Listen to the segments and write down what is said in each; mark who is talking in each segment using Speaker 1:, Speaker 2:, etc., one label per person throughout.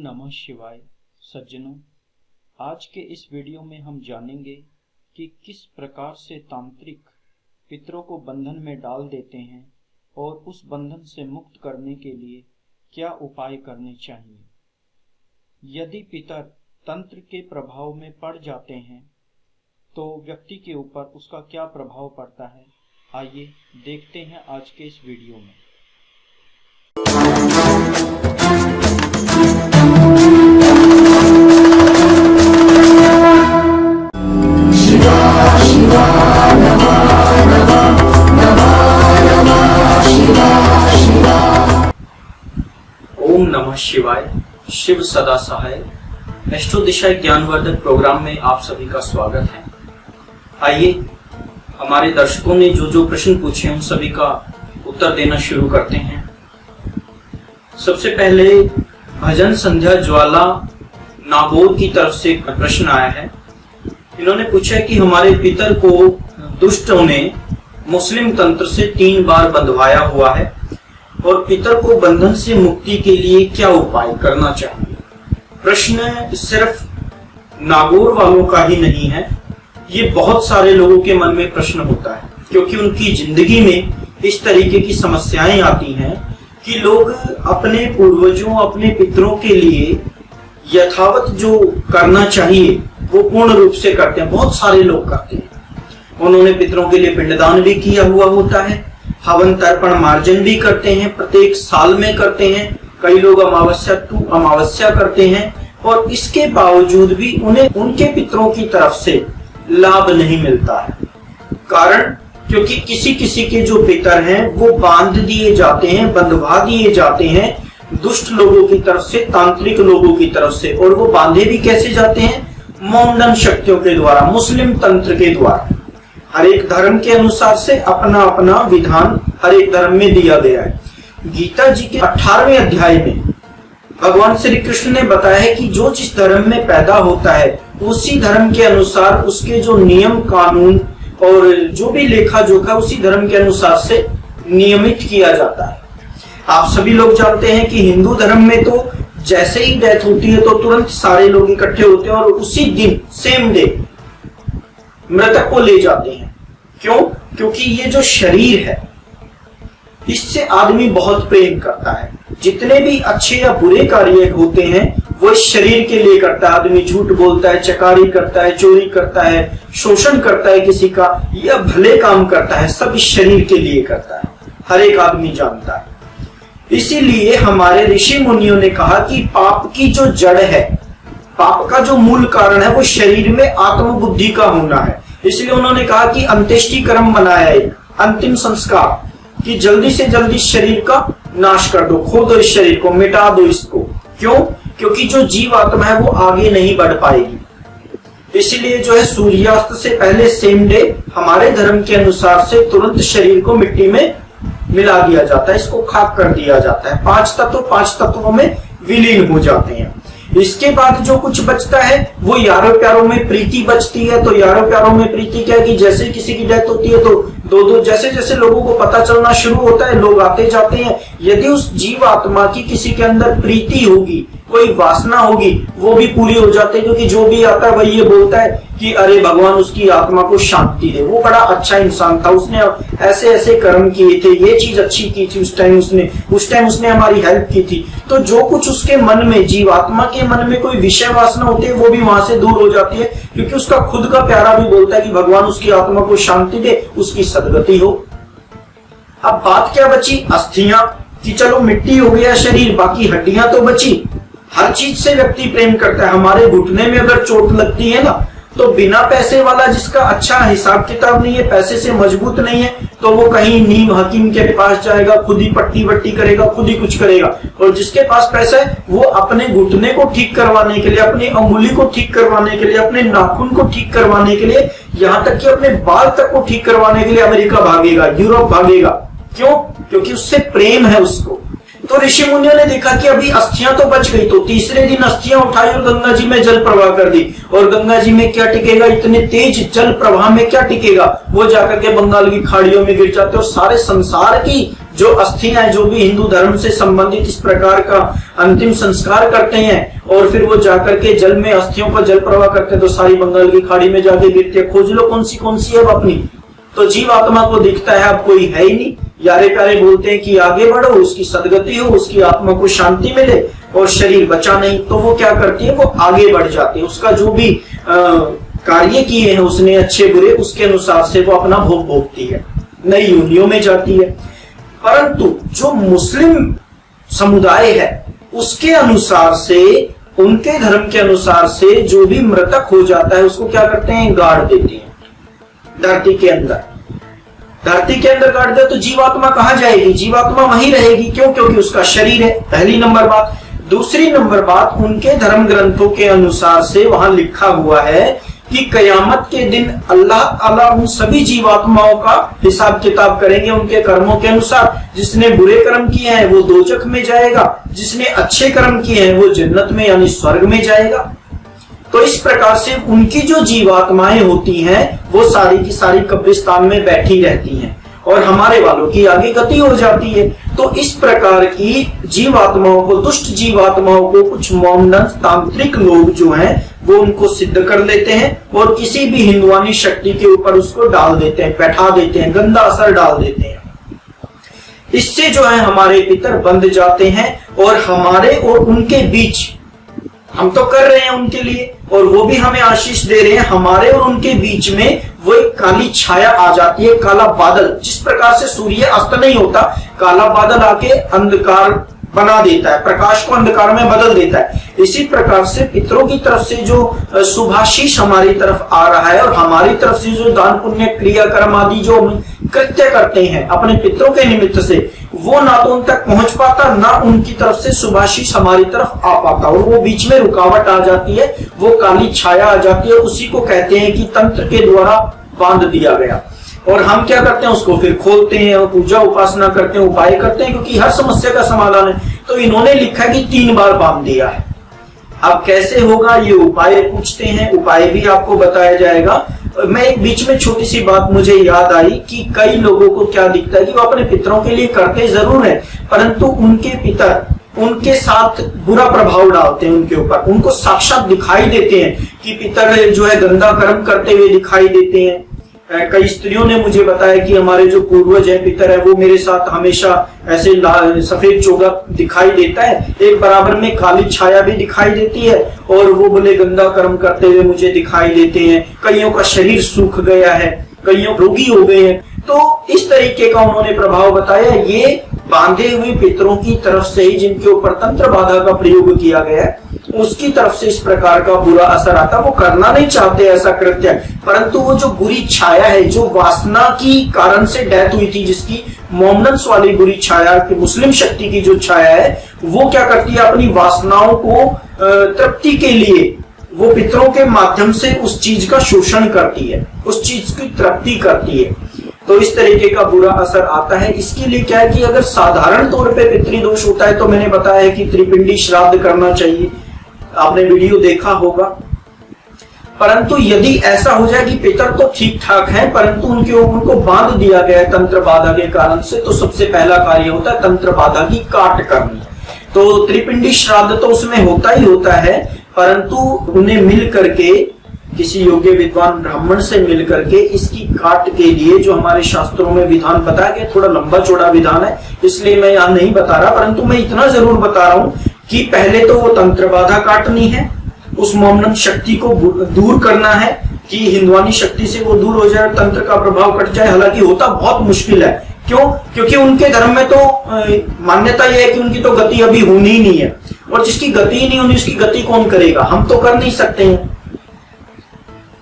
Speaker 1: नमः शिवाय। सज्जनों, आज के इस वीडियो में हम जानेंगे कि किस प्रकार से तांत्रिक पितरों को बंधन में डाल देते हैं और उस बंधन से मुक्त करने के लिए क्या उपाय करने चाहिए। यदि पितर तंत्र के प्रभाव में पड़ जाते हैं तो व्यक्ति के ऊपर उसका क्या प्रभाव पड़ता है, आइए देखते हैं आज के इस वीडियो में।
Speaker 2: ओम नमः शिवाय। शिव सदा सहाय। एस्ट्रो दिशा ज्ञानवर्धक प्रोग्राम में आप सभी का स्वागत है। आइए हमारे दर्शकों ने जो प्रश्न पूछे उन सभी का उत्तर देना शुरू करते हैं। सबसे पहले भजन संध्या ज्वाला नागौर की तरफ से प्रश्न आया है। इन्होंने पूछा कि हमारे पितर को दुष्टों ने मुस्लिम तंत्र से 3 बार बंधवाया हुआ है और पितर को बंधन से मुक्ति के लिए क्या उपाय करना चाहिए। प्रश्न सिर्फ नागौर वालों का ही नहीं है, ये बहुत सारे लोगों के मन में प्रश्न होता है, क्योंकि उनकी जिंदगी में इस तरीके की समस्याएं आती हैं कि लोग अपने पूर्वजों, अपने पितरों के लिए यथावत जो करना चाहिए वो पूर्ण रूप से करते हैं। बहुत सारे लोग करते हैं। उन्होंने पितरों के लिए पिंडदान भी किया हुआ होता है, हवन तर्पण मार्जन भी करते हैं, प्रत्येक साल में करते हैं। कई लोग अमावस्या टू अमावस्या करते हैं और इसके बावजूद भी उन्हें उनके पितरों की तरफ से लाभ नहीं मिलता है। कारण क्योंकि किसी किसी के जो पितर हैं वो बांध दिए जाते हैं, बंधवा दिए जाते हैं दुष्ट लोगों की तरफ से, तांत्रिक लोगों की तरफ से। और वो बांधे भी कैसे जाते हैं? मोमडन शक्तियों के द्वारा, मुस्लिम तंत्र के द्वारा। हर एक धर्म के अनुसार से अपना अपना विधान हर एक धर्म में दिया गया है। गीता जी के 18वें अध्याय में भगवान श्री कृष्ण ने बताया है कि जो जिस धर्म में पैदा होता है उसी धर्म के अनुसार उसके जो नियम कानून और जो भी लेखा जोखा उसी धर्म के अनुसार से नियमित किया जाता है। आप सभी लोग जानते हैं कि हिंदू धर्म में तो जैसे ही डेथ होती है तो तुरंत सारे लोग इकट्ठे होते हैं और उसी दिन सेम डे मृतक को ले जाते हैं। क्यों? क्योंकि ये जो शरीर है इससे आदमी बहुत प्रेम करता है। जितने भी अच्छे या बुरे कार्य होते हैं वो इस शरीर के लिए करता है। आदमी झूठ बोलता है, चकारी करता है, चोरी करता है, शोषण करता है किसी का, या भले काम करता है, सब इस शरीर के लिए करता है। हर एक आदमी जानता है। इसीलिए हमारे ऋषि मुनियों ने कहा कि पाप की जो जड़ है, पाप का जो मूल कारण है वो शरीर में आत्मबुद्धि का होना है। इसलिए उन्होंने कहा कि अंत्येष्टि कर्म बनाया, एक अंतिम संस्कार, कि जल्दी से जल्दी शरीर का नाश कर दो, खो दो इस शरीर को, मिटा दो इसको। क्यों? क्योंकि जो जीव आत्मा है वो आगे नहीं बढ़ पाएगी। इसलिए जो है सूर्यास्त से पहले सेम डे हमारे धर्म के अनुसार से तुरंत शरीर को मिट्टी में मिला दिया जाता है, इसको खाक कर दिया जाता है। 5 तत्वों में विलीन हो जाते हैं। इसके बाद जो कुछ बचता है वो यारों प्यारों में प्रीति बचती है। तो यारों प्यारों में प्रीति क्या है कि जैसे किसी की डेथ होती है तो दो जैसे जैसे लोगों को पता चलना शुरू होता है, लोग आते जाते हैं। यदि उस जीव आत्मा की किसी के अंदर प्रीति होगी, कोई वासना होगी, वो भी पूरी हो जाती है। क्योंकि जो भी आता है वही ये बोलता है कि अरे भगवान उसकी आत्मा को शांति दे, वो बड़ा अच्छा इंसान था, उसने ऐसे ऐसे कर्म किए थे, ये चीज अच्छी की थी उस टाइम उसने हमारी हेल्प की थी। तो जो कुछ उसके मन में, जीव आत्मा के मन में कोई विषय वासना होती है वो भी वहां से दूर हो जाती है। क्योंकि उसका खुद का प्यारा भी बोलता है कि भगवान उसकी आत्मा को शांति दे, उसकी सदगति हो। अब बात क्या बची? अस्थियां, कि चलो मिट्टी हो गया शरीर, बाकी हड्डियां तो बची। हर चीज से व्यक्ति प्रेम करता है। हमारे घुटने में अगर चोट लगती है ना, तो बिना पैसे वाला जिसका अच्छा हिसाब किताब नहीं है, पैसे से मजबूत नहीं है, तो वो कहीं नीम हकीम के पास जाएगा, खुद ही पट्टी वट्टी करेगा, खुद ही कुछ करेगा। और जिसके पास पैसा है वो अपने घुटने को ठीक करवाने के लिए, अपनी अंगुली को ठीक करवाने के लिए, अपने नाखून को ठीक करवाने के लिए, यहाँ तक कि अपने बाल तक को ठीक करवाने के लिए अमेरिका भागेगा, यूरोप भागेगा। क्यों? क्योंकि उससे प्रेम है उसको। तो ऋषि मुनियों ने देखा कि अभी अस्थियां तो बच गई, तो तीसरे दिन अस्थियां उठाई और गंगा जी में जल प्रवाह कर दी। और गंगा जी में क्या टिकेगा? इतने तेज जल प्रवाह में क्या टिकेगा? वो जाकर के बंगाल की खाड़ियों में गिर जाते और सारे संसार की जो अस्थियां जो भी हिंदू धर्म से संबंधित इस प्रकार का अंतिम संस्कार करते हैं और फिर वो जाकर के जल में अस्थियों पर जल प्रवाह करते हैं, तो सारी बंगाल की खाड़ी में जाके गिरती है। खोज लो कौन सी अब अपनी। तो जीव आत्मा को दिखता है अब कोई है ही नहीं। यारे प्यारे बोलते हैं कि आगे बढ़ो, उसकी सदगति हो, उसकी आत्मा को शांति मिले, और शरीर बचा नहीं। तो वो क्या करती है, वो आगे बढ़ जाती है। उसका जो भी कार्य किए हैं उसने अच्छे बुरे, उसके अनुसार से वो अपना भोग भोगती है, नई योनियों में जाती है। परंतु जो मुस्लिम समुदाय है उसके अनुसार से, उनके धर्म के अनुसार से जो भी मृतक हो जाता है उसको क्या करते हैं, गाड़ देते हैं धरती के अंदर। धरती के अंदर गाड़ दे तो जीवात्मा कहां जाएगी, जीवात्मा वहीं रहेगी। क्यों? क्योंकि उसका शरीर है, पहली नंबर बात। दूसरी नंबर बात, उनके धर्म ग्रंथों के अनुसार से वहां लिखा हुआ है कि कयामत के दिन अल्लाह ताला उन सभी जीवात्माओं का हिसाब किताब करेंगे उनके कर्मों के अनुसार। जिसने बुरे कर्म किए हैं वो दोजख में जाएगा, जिसने अच्छे कर्म किए हैं वो जन्नत में यानी स्वर्ग में जाएगा। तो इस प्रकार से उनकी जो जीवात्माएं होती हैं वो सारी की सारी कब्रिस्तान में बैठी रहती हैं और हमारे वालों की आगे गति हो जाती है। तो इस प्रकार की जीवात्माओं को, दुष्ट जीवात्माओं को कुछ मोमडन तांत्रिक लोग जो हैं वो उनको सिद्ध कर लेते हैं और किसी भी हिंदुआनी शक्ति के ऊपर उसको डाल देते हैं, बैठा देते हैं, गंदा असर डाल देते हैं। इससे जो है हमारे पितर बंध जाते हैं और हमारे और उनके बीच, हम तो कर रहे हैं उनके लिए और वो भी हमें आशीष दे रहे हैं, हमारे और उनके बीच में वो एक काली छाया आ जाती है, काला बादल। जिस प्रकार से सूर्य अस्त नहीं होता, काला बादल आके अंधकार बना देता है, प्रकाश को अंधकार में बदल देता है। इसी प्रकार से पितरों की तरफ से जो शुभाशीष हमारी तरफ आ रहा है और हमारी तरफ से जो दान पुण्य क्रिया कर्म आदि जो कृत्य करते हैं अपने पितरों के निमित्त से, वो ना तो उन तक पहुंच पाता, ना उनकी तरफ से शुभाशीष हमारी तरफ आ पाता, और वो बीच में रुकावट आ जाती है, वो काली छाया आ जाती है। उसी को कहते हैं कि तंत्र के द्वारा बांध दिया गया। और हम क्या करते हैं, उसको फिर खोलते हैं, पूजा उपासना करते हैं, उपाय करते हैं, क्योंकि हर समस्या का समाधान है। तो इन्होंने लिखा कि 3 बार बांध दिया है। अब कैसे होगा, ये उपाय पूछते हैं, उपाय भी आपको बताया जाएगा। मैं एक बीच में छोटी सी बात मुझे याद आई कि कई लोगों को क्या दिखता है कि वो अपने पितरों के लिए करते जरूर है, परंतु उनके पितर उनके साथ बुरा प्रभाव डालते हैं उनके ऊपर। उनको साक्षात दिखाई देते हैं कि पितर जो है गंदा कर्म करते हुए दिखाई देते हैं। कई स्त्रियों ने मुझे बताया कि हमारे जो पूर्वज है, पितर है, वो मेरे साथ हमेशा ऐसे सफेद चोगा दिखाई देता है, एक बराबर में काली छाया भी दिखाई देती है, और वो बोले गंदा कर्म करते हुए मुझे दिखाई देते हैं। कईयों का शरीर सूख गया है, कईयों रोगी हो गए हैं। तो इस तरीके का उन्होंने प्रभाव बताया। ये बांधे हुए पितरों की तरफ से ही, जिनके ऊपर तंत्र बाधा का प्रयोग किया गया है, उसकी तरफ से इस प्रकार का बुरा असर आता। वो करना नहीं चाहते ऐसा कृत्य, परंतु वो जो बुरी छाया है, जो वासना की कारण से डेथ हुई थी, जिसकी मोमडन्स वाली बुरी छाया, कि मुस्लिम शक्ति की जो छाया है, वो क्या करती है, अपनी वासनाओं को तृप्ति के लिए वो पितरों के माध्यम से उस चीज का शोषण करती है, उस चीज की तृप्ति करती है। तो इस तरीके का बुरा असर आता है। इसके लिए क्या है कि अगर साधारण तौर पे पितृदोष होता है तो मैंने बताया है कि त्रिपिंडी श्राद्ध करना चाहिए, आपने वीडियो देखा होगा। परंतु यदि ऐसा हो जाए कि पितर तो ठीक ठाक हैं परंतु उनको बांध दिया गया है तंत्र बाधा के कारण से, तो सबसे पहला कार्य होता है तंत्र बाधा की काट करनी। तो त्रिपिंडी श्राद्ध तो उसमें होता ही होता है, परंतु उन्हें मिल करके, किसी योग्य विद्वान ब्राह्मण से मिल करके इसकी काट के लिए जो हमारे शास्त्रों में विधान बताया गया, थोड़ा लंबा चौड़ा विधान है इसलिए मैं यहाँ नहीं बता रहा, परंतु मैं इतना जरूर बता रहा हूँ कि पहले तो वो तंत्र बाधा काटनी है, उस मोमडन शक्ति को दूर करना है कि हिंदुआनी शक्ति से वो दूर हो जाए, तंत्र का प्रभाव कट जाए। हालांकि होता बहुत मुश्किल है। क्यों? क्योंकि उनके धर्म में तो मान्यता यह है कि उनकी तो गति अभी होनी ही नहीं है, और जिसकी गति ही नहीं होनी उसकी गति कौन करेगा? हम तो कर नहीं सकते हैं,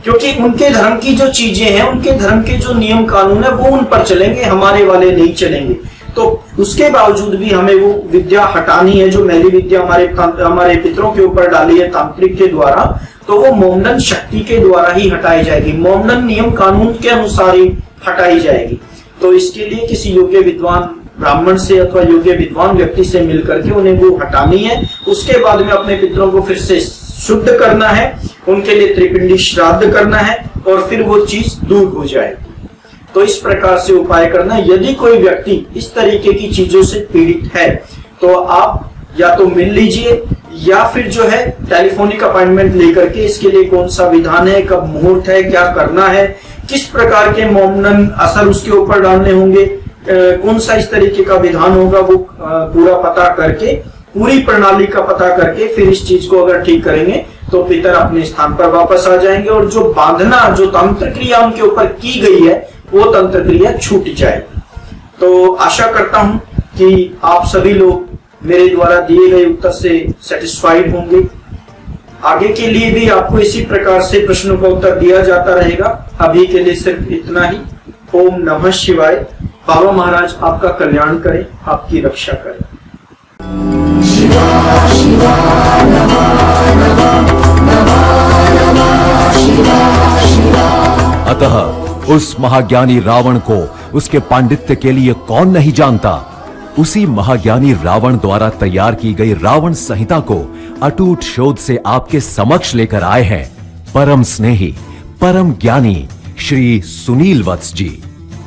Speaker 2: क्योंकि उनके धर्म की जो चीजें हैं, उनके धर्म के जो नियम कानून है वो उन पर चलेंगे, हमारे वाले नहीं चलेंगे। तो उसके बावजूद भी हमें वो विद्या हटानी है, जो मैली विद्या हमारे पितरों के ऊपर डाली है तांत्रिक के द्वारा, तो वो मोमडन शक्ति के द्वारा ही हटाई जाएगी, मोमडन नियम कानून के अनुसार ही हटाई जाएगी। तो इसके लिए किसी योग्य विद्वान ब्राह्मण से अथवा योग्य विद्वान व्यक्ति से मिलकर के उन्हें वो हटानी है। उसके बाद में अपने पितरों को फिर से शुद्ध करना है, उनके लिए त्रिपिंडी श्राद्ध करना है, और फिर वो चीज दूर हो जाएगी। तो इस प्रकार से उपाय करना। यदि कोई व्यक्ति इस तरीके की चीजों से पीड़ित है तो आप या तो मिल लीजिए या फिर जो है टेलीफोनिक अपॉइंटमेंट लेकर के इसके लिए कौन सा विधान है, कब मुहूर्त है, क्या करना है, किस प्रकार के मोमनन असर उसके ऊपर डालने होंगे, कौन सा इस तरीके का विधान होगा, वो पूरा पता करके, पूरी प्रणाली का पता करके फिर इस चीज को अगर ठीक करेंगे तो पितर अपने स्थान पर वापस आ जाएंगे और जो बांधना, जो तंत्र क्रिया उनके ऊपर की गई है वो तंत्र क्रिया छूट जाएगी। तो आशा करता हूं कि आप सभी लोग मेरे द्वारा दिए गए उत्तर से सेटिस्फाइड होंगे। आगे के लिए भी आपको इसी प्रकार से प्रश्नों का उत्तर दिया जाता रहेगा। अभी के लिए सिर्फ इतना ही। ओम नमः शिवाय। बाबा महाराज आपका कल्याण करें, आपकी रक्षा करें। शिवा शिवा नमः नमः नमः नमः शिवा शिवा।
Speaker 3: अतः उस महाज्ञानी रावण को उसके पांडित्य के लिए कौन नहीं जानता। उसी महाज्ञानी रावण द्वारा तैयार की गई रावण संहिता को अटूट शोध से आपके समक्ष लेकर आए हैं परम स्नेही, परम ज्ञानी श्री सुनील वत्स जी।